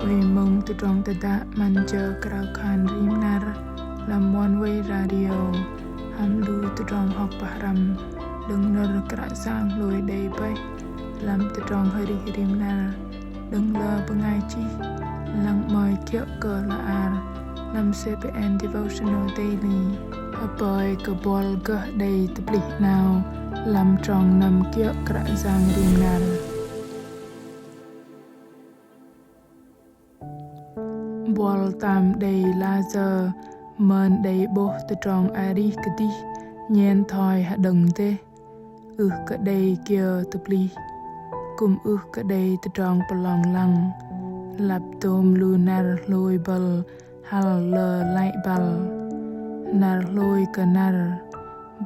vì mong từ trong tờ đã man chờ krao khan rim nar làm one way radio ham lu từ trong học bà ram đừng nở krao sang lùi đầy bay làm từ trong hơi đi rim nar đừng lơ bằng ai chi lăng mời kiệu cờ là ar làm CPN devotional daily a boy cơ bol gỡ đầy tập lịch nào làm trong năm kiệu krao sang rim nar bol tam đầy laser mơn đầy bố từ trong ari cái đi nhen thoi hạ đừng thế cái đây kia tập ly cùng cái đây từ trong palong lăng lạp tôm lunar lôi bal hal lơ lại bal nar lôi cả nar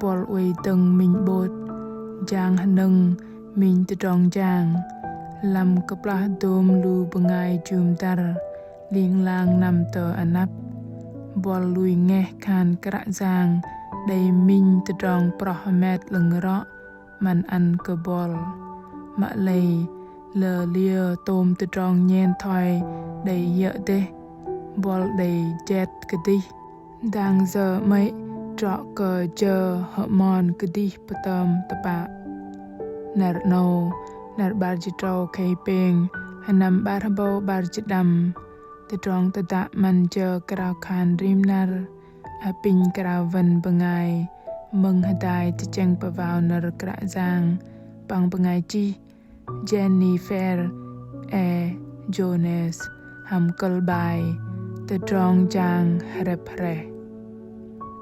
bol uy từng mình bột giang hạ nâng mình từ trong giang làm cặp lá tôm lu bengai chum tar liên lang nằm tờ anap bol lui nghe khan kra giang đầy minh từ trong prohamet lưng rõ man ăn cơ bol mạ lầy lờ lia tôm từ trong nhen thoi đầy dợ tê bol đầy jet cái đi đang giờ mấy trọ cờ chờ họ mòn cái đi patam tapa nở nô nở bar trâu cây peng hanam bar bao bar đầm từ trong tờ đã man chờ krao khan rim nar a pin krao vân bengai mừng hadai từ chăng pa vào nở krao giang bằng bengai chi Jennifer Jones ham kalbai từ trong giang harap hare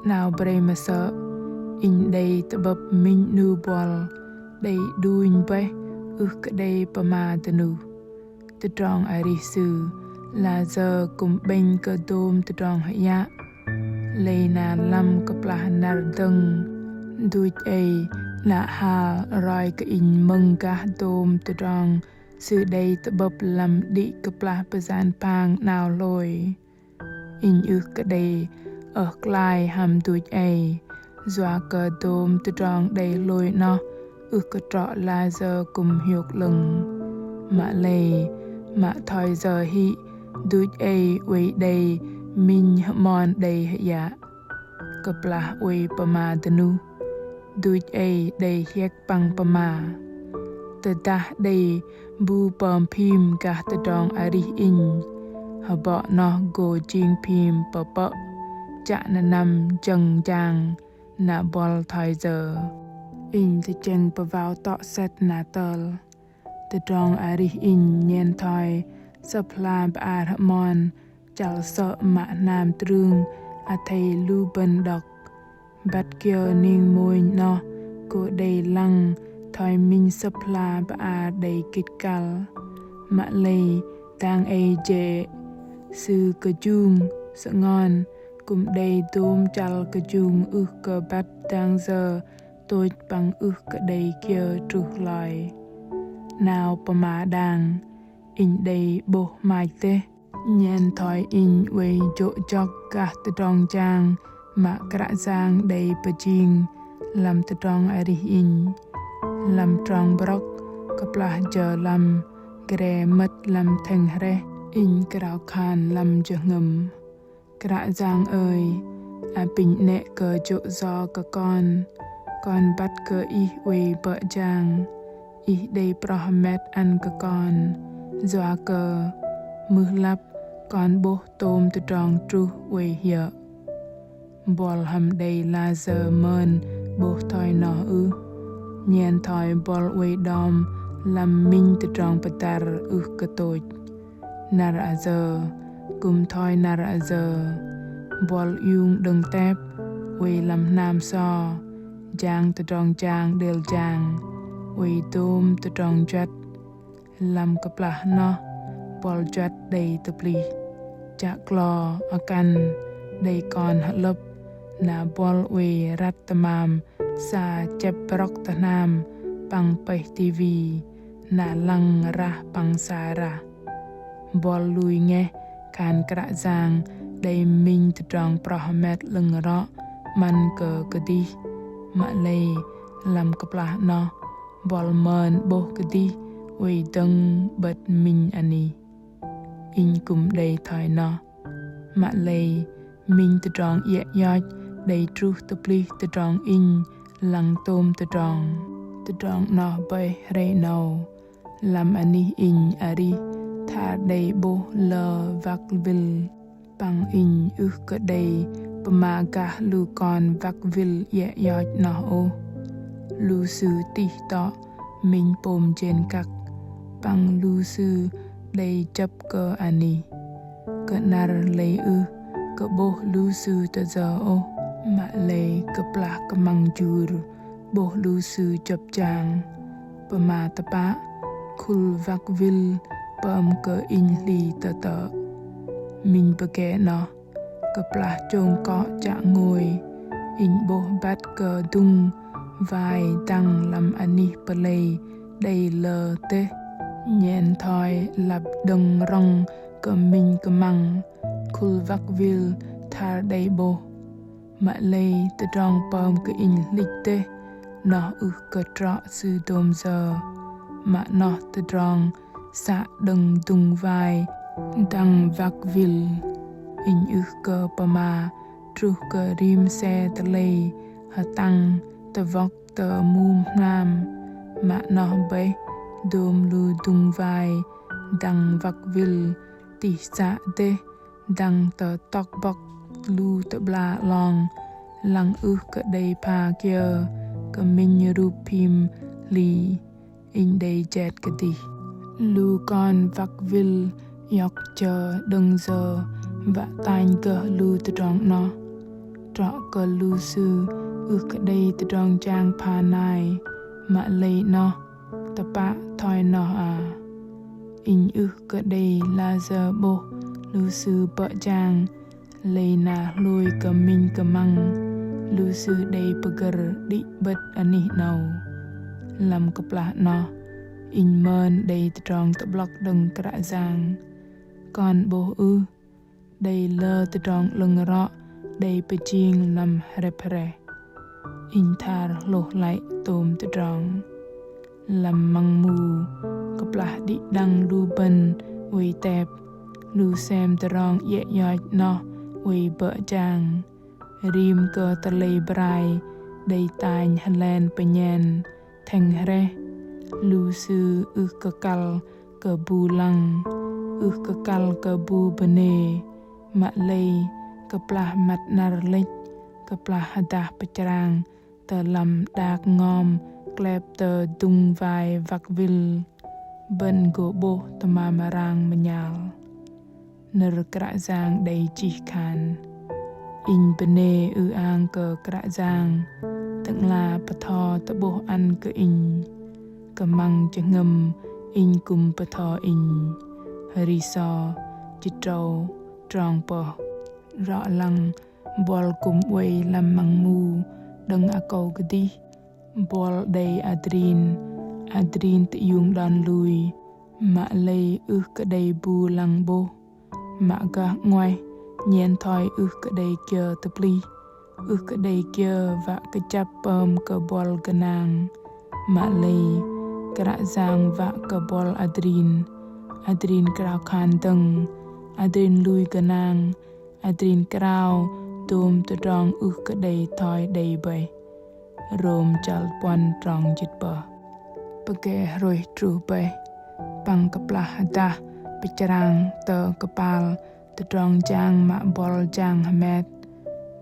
nào bray mà sợ in đây tập bập minh nu bol đây duin bay cái đây pa ma tenu từ trong arisu là giờ cùng bên cơ tôm từ trong hạ lấy na lâm cặp là nar đừng đuôi ấy là hà rồi cái in mừng cả tôm từ trong sự đây tập bập làm đi cặp là bezan pang nào lôi in cái đây ở lại hàm đuôi ấy doa cơ tôm từ trong đây lôi nó cái trọ là giờ cùng hiệu lừng mà lấy mà thôi giờ hi đuôi ấy uy đây min mòn đây dạ cặp là uy pama tenu đuôi ấy đây hiếc bằng pama từ ta đây bu pom phim cả từ trong ari in họ bỏ nó go chinh phim papa chạ nằm chừng chàng na bol thôi giờ in thì chừng vào tọ set na tờ từ trong ari in nhen thôi supply ba mòn chal sợ mạ nam trương a thầy lu bên đọc bắt kia ning môi nó cô đầy lăng thôi mình supply ba đầy kịch cal mạ lầy tang ai dễ sư cơ chung sợ ngon cùng đầy tôm chal cơ chung cơ bắt đang giờ tôi bằng cái đầy kia trục lại nào pa ma đang in đây bộ mai tê nhen thoi in quay chỗ chọc cả từ trong trang mà cả giang đầy bờ chinh làm từ trong ari in làm trong brock cặp là chờ làm gre mất làm thành re in krao khan làm chờ ngầm cả giang ơi a pin nệ cờ chỗ do cả con bắt cờ y quay bờ giang y đây prohamet ăn cả con doa cờ mưa lấp con bố tôm từ trong tru quay hiệu bol hầm đầy là giờ mơn bố thoi nọ nhen thoi bol quay đom làm minh từ trong patar cơ tội nara giờ cùng thoi nara giờ bol yung đừng tép quay làm nam so giang từ trong giang đều giang quay tôm từ trong chặt làm cặp là nó bol chặt đầy tập ly chạc lò akan đầy còn hạt lấp na bol uy rat tamam sa chep rok tanam pang peh tv na lang ra pang sa ra bol lui nghe kan kra giang đầy minh từ trong prohamet lưng rõ man cờ cơ đi mạ lầy làm cặp là nó bol mơn bố cơ đi uy đừng bật mình ani in cùng đầy thỏi nọ mà lây mình tự tròn dẹ dọt đầy tru tập li tự tròn in lăng tôm tự tròn nọ bay rây nâu làm ani in ari thả đầy bố lờ vạc vil bằng in cơ đầy bama gah lu con vạc vil dẹ dọt nọ ô lu sư tì tọ mình pôm trên các bằng lu sư đầy chấp cơ ani cơ nar lấy cơ bố lu sư tờ giờ ô mà lấy cơ plak cơ mang jur bố lu sư chấp chàng bama tapa khul vak vil bam cơ in li tờ mình bờ kẻ nó cơ plak trông có chạng ngồi in bố bát cơ dung vai tăng làm ani play đầy lờ tê nhện thoi lập đồng rong cơ mình cơ măng khul vak vil thar đầy bố mà lây tự trong bom cơ in lịch tê nó cơ trọ sư đôm giờ mà nó tự trong xạ đừng tung vai tăng vak vil in cơ pama tru cơ rim xe tê lây hà tăng tê vok tê mum nam mà nó bê đôm lu tung vai đăng vak vil tỉ xạ tê đăng tê tóc bọc lu tê bla long lăng cơ đầy pa kia cơ minh ru phim li in đầy chẹt cơ tỉ lu con vak vil yok chờ đừng giờ và tanh cơ lu tê trong nó trọ cơ lu sư cơ đầy tê trong trang pa nai mà lấy nó tập bạ thoi nó in cơ đầy là giờ bố lu sư bợ trang lấy na lùi cơ minh cơ măng lu sư đầy peger đi bật ani nâu làm cơ plak nó in mơn đầy trong tập lọc đừng cả giang còn bố đầy lơ từ trong lưng rõ đầy bê chiên làm hẹp hẹp in thar lột lại tôm từ trong làm măng mù cơ plak đi đăng lu bần uy tẹp lu xem từ trong dẹ dọt nó uy bợ chàng rim cơ tờ lây brai đầy tàn hân len bê nhen thành hre lu sư cơ kal cơ bu lăng cơ kal cơ bu bene mà lây cơ plak mặt nar lech cơ plak hadah pecrang tờ lầm đạc ngom klep tờ dung vai vak vil bên gỗ bố tờ ma marang menyal nır kra giang đầy chỉ khan in bene ang cơ kra giang tận là bờ thò tờ bố ăn cơ in cơ măng chơ ngâm in cùng bờ thò in hari so chít trâu tròn bờ rõ lăng bol cùng uy làm măng mù đừng cầu cái đi bol đầy adrin tự dùng đòn lùi mà lây cái đầy bù lăng bô mà gà ngoài nhện thoi cái đầy kia tập ly cái đầy kia và cái chắp bơm cái bol cái nàng mà lây cái giang và cái bol adrin krao khan tầng adrin lùi cái nàng adrin krao tôm tự tròn cái đầy thoi đầy bầy rôm chal pon trong chít bờ bề rồi tru bầy bằng cái plak hadah pecrang tờ kepal tự tròn trang mà bol trang hamet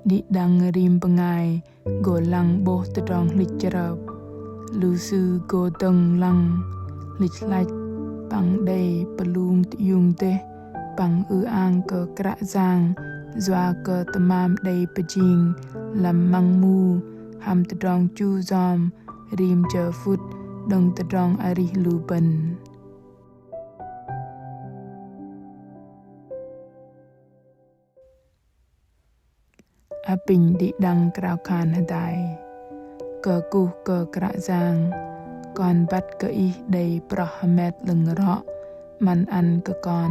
đi đăng rim pengai go lang boh tự tròn lịch cherap lu sư go tầng lăng lịch lạch bằng đầy pelung yung tê bằng ang cơ kra giang doa cơ tamam đầy pejing làm măng mu ham tự tròn chu zom rim chờ phút đừng tự tròn ari lu bần apin đi đăng krao khan hadai cơ cu cơ kra giang con bắt cơ y đầy prahamet lưng rõ man ăn cơ con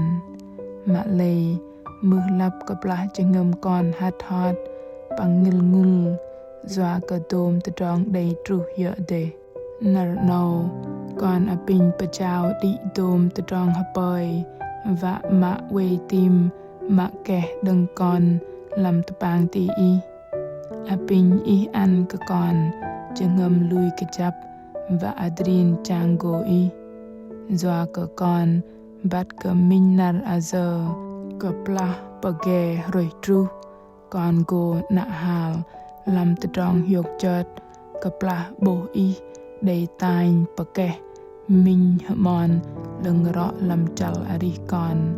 mà lây mưa lấp cơ plak chân ngâm con hát hot bằng ngul doa cơ tôm tự tròn đầy tru dở đề nar nâu con apin pachao đi tôm tự tròn hấp bơi và mạ quê tim mạ kẻ đừng còn làm tập bang tì y pin y ăn cơ còn chừng ngâm lui cái chập và adrin chang go y doa cơ con bắt cơ minh nar azơ cơ pla page rồi tru con go nạ hal làm tự tròn hiộc chợt cơ pla bồ y đầy tai pake minh mòn lưng rõ làm chal ari con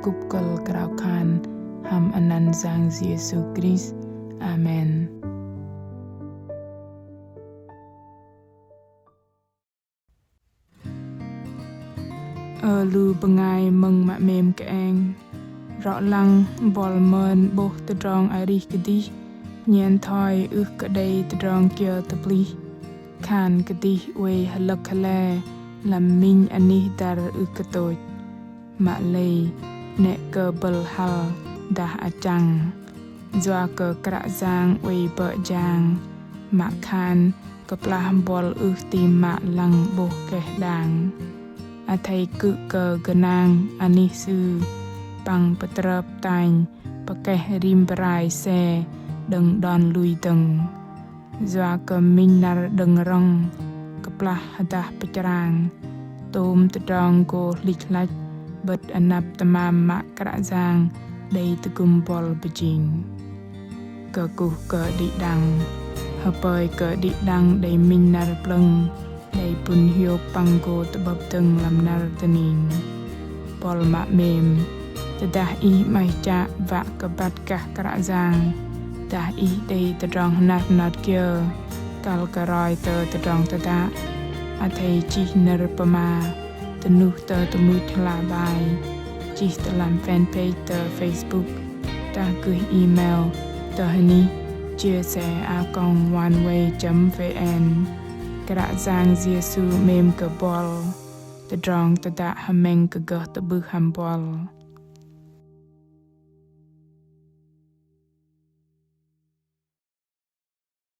cúp col grau khan ham anan giang Giêsu Christ. Amen. Lu bengai meng mak mem ke eng rõ lăng bol mơn bố tự tròn ari ke di nyen thoi ước ke đây tự tròn kia tập li khan ke di we halak hale làm minh ani dar ước ke tôi mak lei ne ke bel hal dah achang doa ke krak giang we bợ giang mak khan ke plah bol ước tim mak lăng bố ke dang a thầy cự cờ genang ani sư bằng petrap tanh pakai rim berai xe đừng đòn lui từng doa ke minar đừng rong keplah hadah pecerang tôm tự tròn go lik lach bật anap tamam mak krak giang đầy tự kumpol bejing ke kuh ke di dang hapoi ke di dang đầy minar pleng đầy pun hiu panggo tebab teng lam nar tening pol mak mem tedah i mai cha va kebat kah krak giang dah i đầy terong nat nat kia kal karoi terong tada athei chi ner pama tenuh temui thla bai chi telam fanpage Facebook ta gửi email ni chia sẻ @oneway.vn krak giang Giêsu mem ke bol te drong te da hameng ke gah te bu ham bol